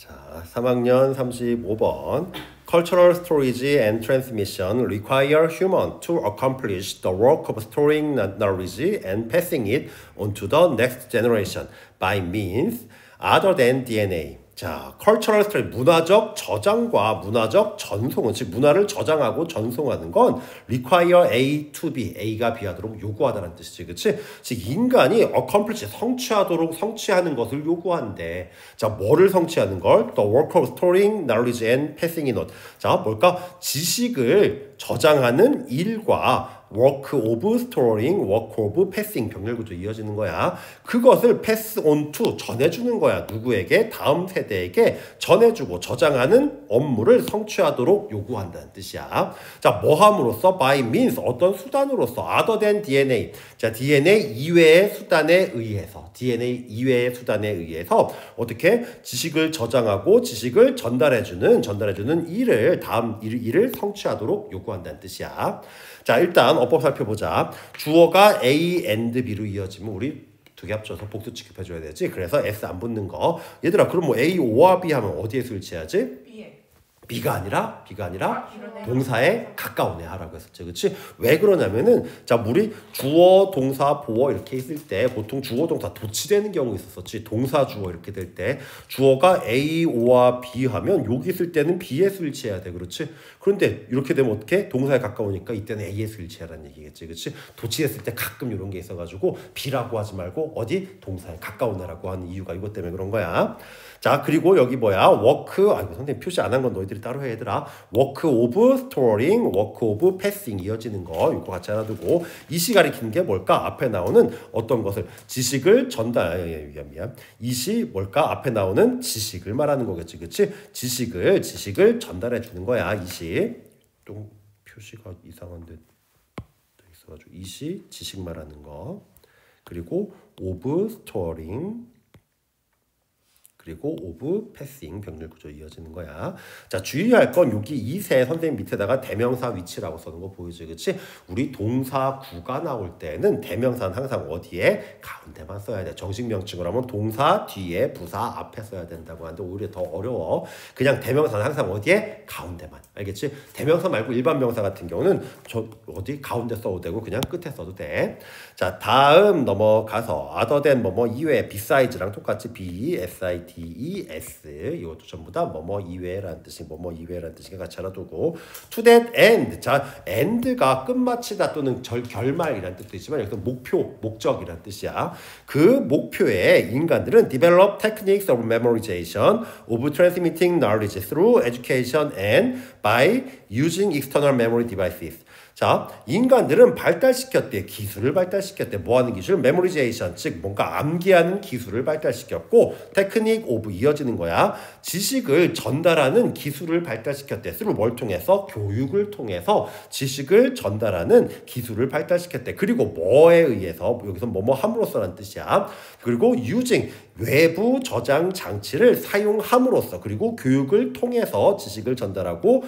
자, 3학년 35번 Cultural storage and transmission require human to accomplish the work of storing knowledge and passing it on to the next generation by means other than DNA. 자, cultural storage, 문화적 저장과 문화적 전송은, 즉 문화를 저장하고 전송하는 건 require A to B, A가 B하도록 요구하다는 뜻이지, 그치? 즉 인간이 accomplish, 성취하는 것을 요구한대. 자, 뭐를 성취하는 걸? The work of storing knowledge and passing it on. 자, 뭘까? 지식을 저장하는 일과 work of storing, work of passing 병렬구조 이어지는 거야. 그것을 pass on to 전해주는 거야. 누구에게? 다음 세대에게 전해주고 저장하는 업무를 성취하도록 요구한다는 뜻이야. 자, 뭐 함으로써? by means, 어떤 수단으로서? other than DNA. 자, DNA 이외의 수단에 의해서, DNA 이외의 수단에 의해서 어떻게 지식을 저장하고 지식을 전달해주는 일을, 다음 일을 성취하도록 요구한다는 뜻이야. 자, 일단 어법 살펴보자. 주어가 A and B로 이어지면 우리 두 개 합쳐서 복수 취급해줘야 되지. 그래서 S 안 붙는 거. 얘들아, 그럼 뭐 A, O와 B 하면 어디에 수일치해야지? B가 아니라 동사에 가까운 애 하라고 했었지, 그렇지? 왜 그러냐면은, 자, 우리 주어, 동사, 보어 이렇게 있을 때 보통 주어, 동사 도치되는 경우 있었었지. 동사, 주어 이렇게 될 때 주어가 A, O와 B 하면 여기 있을 때는 B에 수일치해야 돼, 그렇지? 그런데 이렇게 되면 어떻게? 동사에 가까우니까 이때는 A에 수일치하라는 얘기겠지, 그렇지? 도치했을 때 가끔 이런 게 있어가지고 B라고 하지 말고 어디? 동사에 가까운 애라고 하는 이유가 이것 때문에 그런 거야. 자, 그리고 여기 뭐야? 워크, 아이고 선생님 표시 안 한 건 너희들이 따로 해, 얘들아. 워크 오브 스토어링, 워크 오브 패싱 이어지는 거 이거 같이 알아두고, 이시 가리키는 게 뭘까? 앞에 나오는 어떤 것을 지식을 이시 뭘까? 앞에 나오는 지식을 말하는 거겠지, 그치? 지식을 전달해 주는 거야. 이시 좀 표시가 이상한데 있어가지고 이시 지식 말하는 거, 그리고 오브 스토어링, 그리고 오브 패싱 병렬 구조 이어지는 거야. 자, 주의할 건 여기 이세 선생님 밑에다가 대명사 위치라고 써놓은 거 보이지, 그치? 우리 동사 구가 나올 때는 대명사는 항상 어디에? 가운데만 써야 돼. 정식 명칭을 하면 동사 뒤에 부사 앞에 써야 된다고 하는데 오히려 더 어려워. 그냥 대명사는 항상 어디에? 가운데만. 알겠지? 대명사 말고 일반 명사 같은 경우는 저 어디 가운데 써도 되고 그냥 끝에 써도 돼. 자, 다음 넘어가서 other than 뭐뭐 이외, beside랑 똑같이 B-S-I-D-E-S 이것도 전부 다 뭐뭐 이외라는 뜻이, 뭐뭐 이외라는 뜻이니까 같이 알아두고, to that end. 자, end가 끝마치다 또는 결말이라는 뜻도 있지만 여기서 목적이라는 뜻이야. 그 목표에 인간들은 develop techniques of memorization, of transmitting knowledge through education and by using external memory devices. 자, 인간들은 기술을 발달시켰대. 뭐하는 기술? 메모리제이션, 즉 뭔가 암기하는 기술을 발달시켰고, 테크닉 오브 이어지는 거야. 지식을 전달하는 기술을 발달시켰대. 스루 뭘 통해서? 교육을 통해서 지식을 전달하는 기술을 발달시켰대. 그리고 뭐에 의해서? 여기서 뭐뭐 함으로써라는 뜻이야. 그리고 using, 외부 저장 장치를 사용함으로써, 그리고 교육을 통해서 지식을 전달하고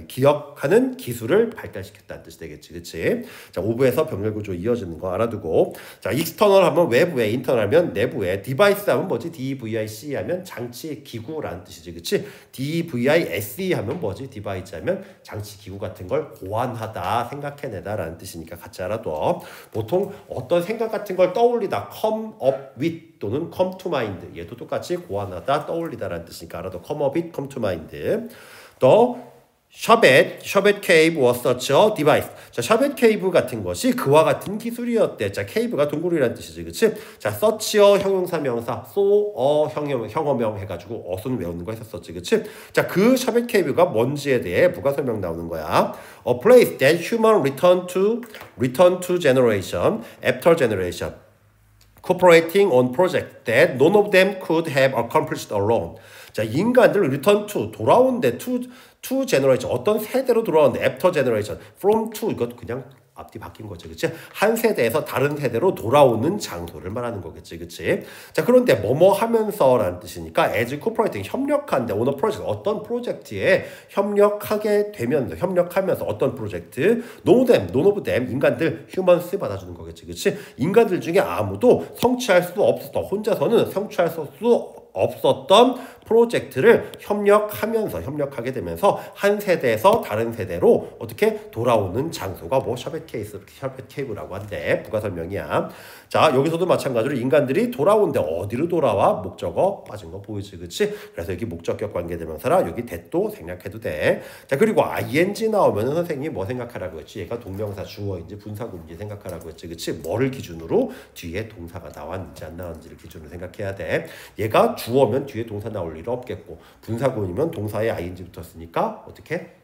기억하는 기술을 발달시켰다는 뜻이 되겠지, 그치? 자, 오브에서 병렬 구조 이어지는 거 알아두고, 자, external 하면 외부에, internal 하면 내부에, device 하면 뭐지? DVIC 하면 장치, 기구라는 뜻이지, 그치? DVISE 하면 뭐지? device 하면 장치, 기구 같은 걸 고안하다, 생각해내다라는 뜻이니까 같이 알아둬. 보통 어떤 생각 같은 걸 떠올리다, come up with 또는 come to mind, 얘도 똑같이 고안하다, 떠올리다라는 뜻이니까 알아둬. come up with, come to mind. 또 샤벳 케이브 was such a device. 자, 샤벳 케이브 같은 것이 그와 같은 기술이었대. 자, 케이브가 동굴이라는 뜻이지, 그치? 자, such a 형용사 명사, so a 형어명 해가지고 어순 외우는 거 했었었지, 그치? 자, 그 샤벳 케이브가 뭔지에 대해 부가 설명 나오는 거야. A place that human return to generation after generation, cooperating on projects that none of them could have accomplished alone. 자, 인간들 return to, 돌아온대. to generation, 어떤 세대로 돌아오는데, after generation, from to, 이것 그냥 앞뒤 바뀐 거지, 그치? 한 세대에서 다른 세대로 돌아오는 장소를 말하는 거겠지, 그치? 자, 그런데 뭐뭐 하면서라는 뜻이니까 as cooperating, 협력한데, on a project, 어떤 프로젝트에 협력하면서 어떤 프로젝트, none of them, 인간들, humans 받아주는 거겠지, 그치? 인간들 중에 아무도 성취할 수 없었어. 혼자서는 성취할 수 없었던 프로젝트를 협력하게 되면서 한 세대에서 다른 세대로 어떻게 돌아오는 장소가 뭐 샤벳 케이브라고 한대. 부가 설명이야. 자, 여기서도 마찬가지로 인간들이 돌아오는데 어디로 돌아와? 목적어 빠진 거 보이지, 그치? 그래서 여기 목적격 관계대명사라 여기 that도 생략해도 돼. 자, 그리고 ing 나오면은 선생님이 뭐 생각하라고 했지? 얘가 동명사 주어인지 분사구인지 생각하라고 했지, 그치? 뭐를 기준으로 뒤에 동사가 나왔는지 안 나왔는지를 기준으로 생각해야 돼. 얘가 주어면 뒤에 동사 나올 일 없겠고 분사구문이면 동사에 ing 붙었으니까 어떻게?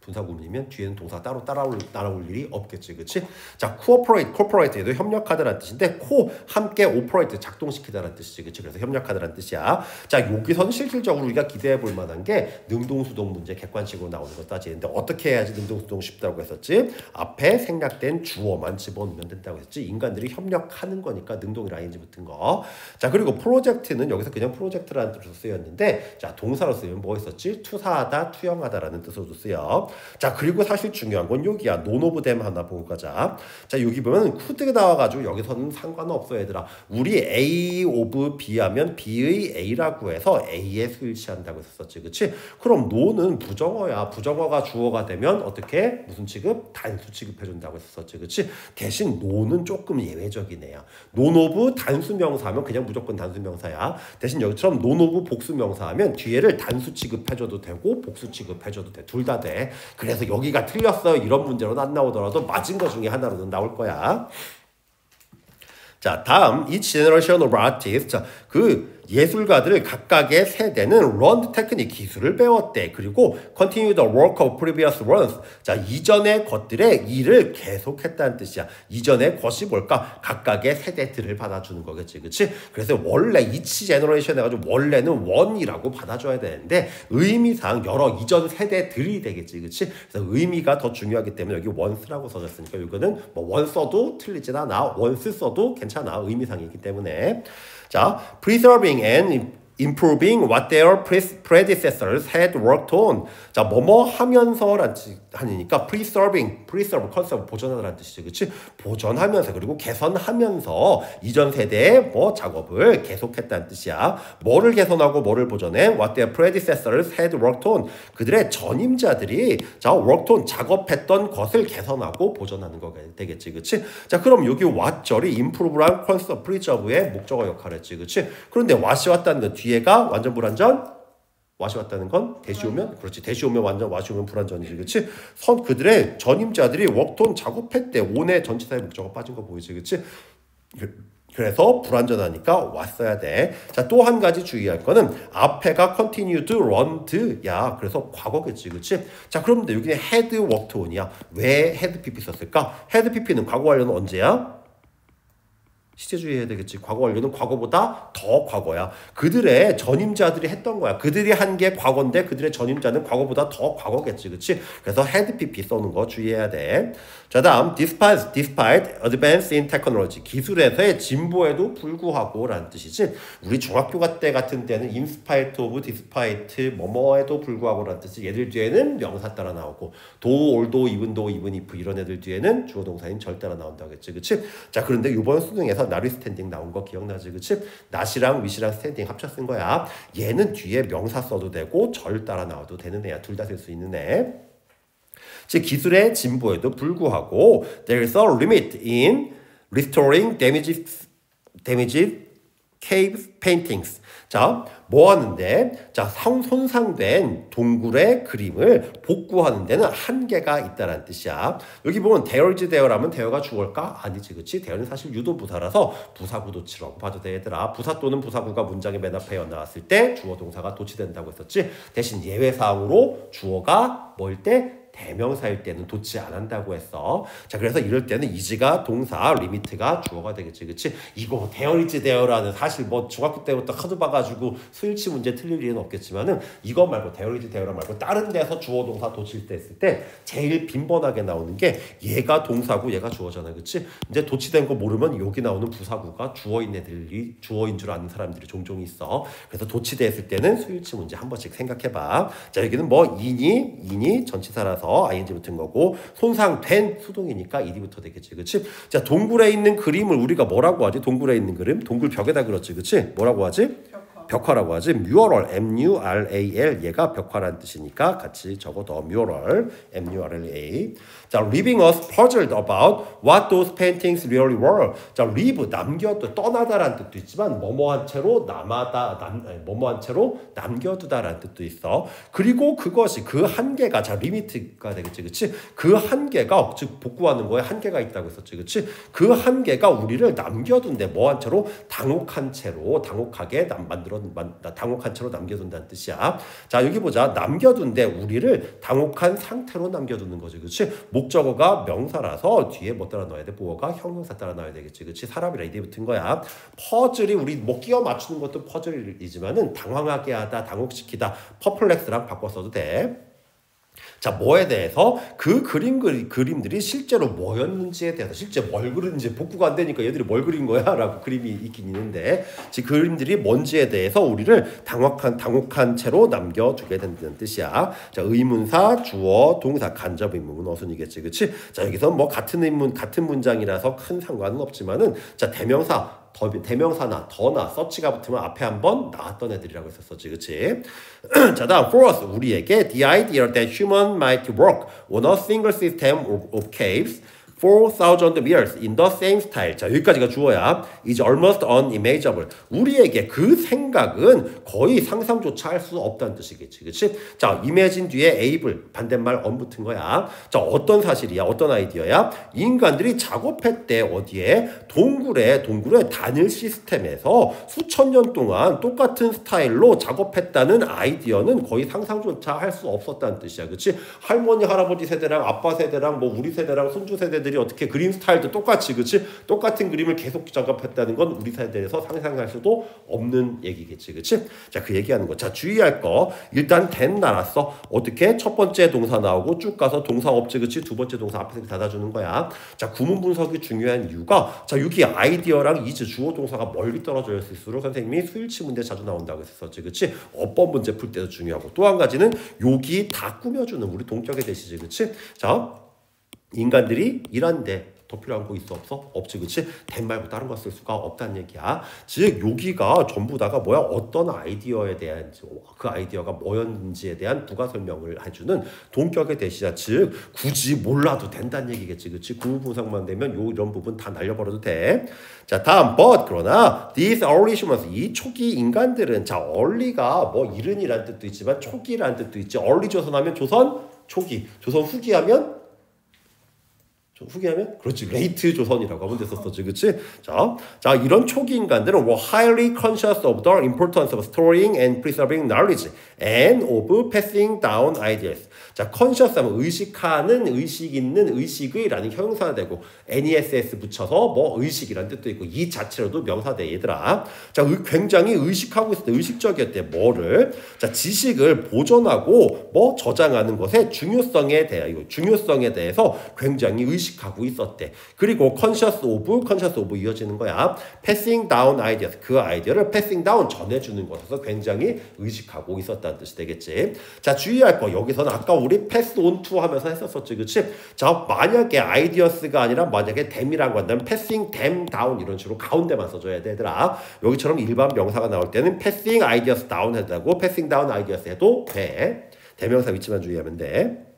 분사구문이면 뒤에는 동사 따로 따라올 일이 없겠지, 그치? 자, cooperate도 협력하다라는 뜻인데 함께 operate 작동시키다라는 뜻이지, 그치? 그래서 협력하다라는 뜻이야. 자, 여기서는 실질적으로 우리가 기대해 볼 만한 게 능동수동 문제 객관식으로 나오는 거 따지는데 어떻게 해야지 능동수동 쉽다고 했었지? 앞에 생략된 주어만 집어넣으면 된다고 했지. 인간들이 협력하는 거니까 능동이랑 ing 붙은 거. 자, 그리고 프로젝트는 여기서 그냥 프로젝트라는 뜻으로 쓰였는데 자, 동사로 쓰면 뭐 했었지? 투사하다, 투영하다라는 뜻으로도 쓰여. 자, 그리고 사실 중요한 건 여기야. 논 오브 댐 하나 보고 가자. 자, 여기 보면 could가 나와가지고 여기서는 상관없어 얘들아. 우리 A 오브 B 하면 B의 A라고 해서 A에 수일치한다고 했었지, 그치? 그럼 논은 부정어야. 부정어가 주어가 되면 어떻게? 무슨 취급? 단수 취급해준다고 했었지, 그치? 대신 논은 조금 예외적이네요. 논 오브 단수명사 하면 그냥 무조건 단수명사야. 대신 여기처럼 논 오브 복수명사 하면 뒤에를 단수 취급해줘도 되고 복수 취급해줘도 돼. 둘 다 돼. 그래서 여기가 틀렸어요. 이런 문제로는 안 나오더라도 맞은 것 중에 하나로는 나올 거야. 자, 다음 each generation of artists. 자, 그 예술가들 각각의 세대는 learned technique 기술을 배웠대. 그리고 continue the work of previous ones. 자, 이전의 것들의 일을 계속했다는 뜻이야. 이전의 것이 뭘까? 각각의 세대들을 받아주는 거겠지, 그치? 그래서 원래 each generation 해가지고 원래는 one이라고 받아줘야 되는데 의미상 여러 이전 세대들이 되겠지, 그치? 그래서 의미가 더 중요하기 때문에 여기 once라고 써졌으니까 이거는 뭐 one 써도 틀리진 않아. once 써도 괜찮아. 의미상이기 때문에. 자, preserving and improving what their predecessors had worked on. 자, 뭐뭐 하면서라는 하니까 preserve, conserve, 보존하다라는 뜻이지, 그치? 보존하면서 그리고 개선하면서 이전 세대의 뭐 작업을 계속했다는 뜻이야. 뭐를 개선하고 뭐를 보존해? What their predecessors had worked on. 그들의 전임자들이 자, worked on, 작업했던 것을 개선하고 보존하는 거가 되겠지, 그치? 자, 그럼 여기 what절이 improve랑 conserve, preserve의 목적어 역할을 했지, 그치? 그런데 what이 왔다는 건 뒤에가 완전 불완전? what이 왔다는 건 대시 오면? 그렇지. 대시 오면 완전, what이 오면 불완전이지, 그치? 그들의 전임자들이 worked on 작업했대. on의 전치사의 목적어 빠진 거 보이지, 그치? 그래서 불완전하니까 왔어야 돼. 자, 또 한 가지 주의할 거는 앞에가 continued, runed야. 그래서 과거겠지, 그치? 자, 그런데 여기는 had worked on이야. 왜 had pp 썼을까? had pp는 과거 완료는 언제야? 시제주의해야 되겠지. 과거 완료는 과거보다 더 과거야. 그들의 전임자들이 했던 거야. 그들이 한 게 과거인데 그들의 전임자는 과거보다 더 과거겠지, 그치? 그래서 had pp 써는 거 주의해야 돼. 자, 다음 despite advance in technology. 기술에서의 진보에도 불구하고 라는 뜻이지. 우리 중학교 때 같은 때는 in spite of, despite 뭐뭐에도 불구하고 라는 뜻이. 얘들 뒤에는 명사 따라 나오고 although, even if 이런 애들 뒤에는 주어 동사인 절 따라 나온다겠지, 그치? 자, 그런데 이번 수능에서 나리 스탠딩 나온 거 기억나지, 그치? not이랑 with랑 스탠딩 합쳐 쓴 거야. 얘는 뒤에 명사 써도 되고 절 따라 나와도 되는 애야. 둘 다 쓸 수 있는 애. 즉 기술의 진보에도 불구하고 there is a limit in restoring damaged cave paintings. 자, 뭐 하는데? 자, 손상된 동굴의 그림을 복구하는 데는 한계가 있다라는 뜻이야. 여기 보면 there is there라면 there가 주어일까? 아니지, 그치? there는 사실 유도부사라서 부사구도치라고 봐도 돼, 얘들아. 부사 또는 부사구가 문장의 맨 앞에 나왔을 때 주어 동사가 도치된다고 했었지. 대신 예외사항으로 주어가 뭐일 때? 대명사일 때는 도치 안 한다고 했어. 자, 그래서 이럴 때는 is가 동사, limit가 주어가 되겠지, 그치? 이거 대어리지 대어라는 사실 뭐 중학교 때부터 하도 봐가지고 수일치 문제 틀릴 일은 없겠지만은 이거 말고 대어리지 대어라 말고 다른 데서 주어 동사 도칠 때 했을 때 제일 빈번하게 나오는 게 얘가 동사고 얘가 주어잖아, 그치? 이제 도치된 거 모르면 여기 나오는 부사구가 주어인 애들이 주어인 줄 아는 사람들이 종종 있어. 그래서 도치됐을 때는 수일치 문제 한 번씩 생각해봐. 자, 여기는 뭐 인이 전치사라서 명사라서 ing 붙은 거고 손상된 수동이니까 ed부터 되겠지. 그치? 자, 동굴에 있는 그림을 우리가 뭐라고 하지? 동굴에 있는 그림? 동굴 벽에다 그렸지. 그치? 뭐라고 하지? 벽화라고 하지. mural, M-U-R-A-L 얘가 벽화라는 뜻이니까 같이 적어둬. mural, M-U-R-L-A. 자, leaving us puzzled about what those paintings really were. 자, leave 남겨둬 떠나다라는 뜻도 있지만 뭐뭐한 채로 뭐뭐한 채로 남겨두다라는 뜻도 있어. 그리고 그것이 그 한계가 자 리미트가 되겠지, 그렇지? 그 한계가 즉 복구하는 거에 한계가 있다고 했었지, 그렇지? 그 한계가 우리를 남겨둔데 뭐한 채로 당혹한 채로 당혹하게 당혹한 채로 남겨둔다는 뜻이야. 자, 여기 보자. 남겨둔데 우리를 당혹한 상태로 남겨두는 거지, 그렇지? 목적어가 명사라서 뒤에 뭐 따라 넣어야 돼? 보어가 형용사 따라 넣어야 되겠지, 그렇지? 사람이라 이제 붙은 거야. 퍼즐이 우리 뭐 끼워 맞추는 것도 퍼즐이지만은 당황하게 하다, 당혹시키다, 퍼플렉스랑 바꿔 써도 돼. 자, 뭐에 대해서 그 그림들이 실제로 뭐였는지에 대해서 실제 뭘 그렸는지 복구가 안 되니까 얘들이 뭘 그린 거야? 라고 그림이 있긴 있는데 즉 그림들이 뭔지에 대해서 우리를 당혹한 채로 남겨두게 된다는 뜻이야. 자, 의문사, 주어, 동사, 간접 의문, 어순이겠지, 그치? 자, 여기서 뭐 같은 문장이라서 큰 상관은 없지만은 자, 대명사나 더나 서치가 붙으면 앞에 한번 나왔던 애들이라고 했었지, 그치? 자, 다음 for us 우리에게 the idea that human might work on a single system of caves 4,000 years in the same style. 자, 여기까지가 주어야. is almost unimaginable. 우리에게 그 생각은 거의 상상조차 할 수 없다는 뜻이겠지. 그치? 자, imagine 뒤에 able, 반대말 on 붙은 거야. 자, 어떤 사실이야? 어떤 아이디어야? 인간들이 작업했대. 어디에? 동굴의 단일 시스템에서 수천 년 동안 똑같은 스타일로 작업했다는 아이디어는 거의 상상조차 할 수 없었다는 뜻이야. 그치? 할머니, 할아버지 세대랑 아빠 세대랑 뭐 우리 세대랑 손주 세대들이 어떻게 그림 스타일도 똑같이, 그치? 똑같은 그림을 계속 작업했다는 건 우리 세대에서 상상할 수도 없는 얘기겠지, 그치? 자, 그 얘기하는 거. 자, 주의할 거. 일단 된 나왔어. 어떻게? 첫 번째 동사 나오고 쭉 가서 동사 없지, 그치? 두 번째 동사 앞에서 닫아주는 거야. 자, 구문 분석이 중요한 이유가 자, 여기 아이디어랑 is 주어 동사가 멀리 떨어져 있을수록 선생님이 수일치 문제 자주 나온다고 했었지, 그치? 어법 문제 풀 때도 중요하고 또 한 가지는 여기 다 꾸며주는 우리 동격의 대시지, 그치? 자, 인간들이 일한데 더 필요한 거 있어 없어? 없지, 그치? 된 말고 다른 거 쓸 수가 없다는 얘기야. 즉 여기가 전부 다가 뭐야? 어떤 아이디어에 대한 그 아이디어가 뭐였는지에 대한 부가 설명을 해주는 동격의 대시자. 즉 굳이 몰라도 된다는 얘기겠지, 그치? 구문 분석만 되면 이런 부분 다 날려버려도 돼. 자, 다음 but 그러나 these early humans 이 초기 인간들은 자 early가 뭐 이른이란 뜻도 있지만 초기란 뜻도 있지. early 조선하면 조선 초기, 조선 후기하면 그렇지 레이트 조선이라고 하면 됐었지, 그치? 자, 이런 초기 인간들은 were highly conscious of the importance of storing and preserving knowledge and of passing down ideas. 자, conscious 하면 의식하는, 의식 있는, 의식의라는 형용사가 되고 NESS 붙여서 뭐 의식이라는 뜻도 있고 이 자체로도 명사돼, 얘들아. 자, 굉장히 의식하고 있었대. 의식적이었대. 뭐를? 자, 지식을 보존하고 뭐 저장하는 것의 중요성에 대해서 굉장히 의식하고 있었대. 그리고 conscious of 이어지는 거야. passing down ideas. 그 아이디어를 passing down 전해주는 것에서 굉장히 의식하고 있었다는 뜻이 되겠지. 자, 주의할 거. 여기서는 아까 우리 pass on to 하면서 했었었지, 그치? 자, 만약에 ideas가 아니라 만약에 them이라고 한다면 passing them down 이런 식으로 가운데만 써줘야 돼, 얘들아. 여기처럼 일반 명사가 나올 때는 passing ideas down 해도 되고 passing down ideas 해도 돼. 대명사 위치만 주의하면 돼.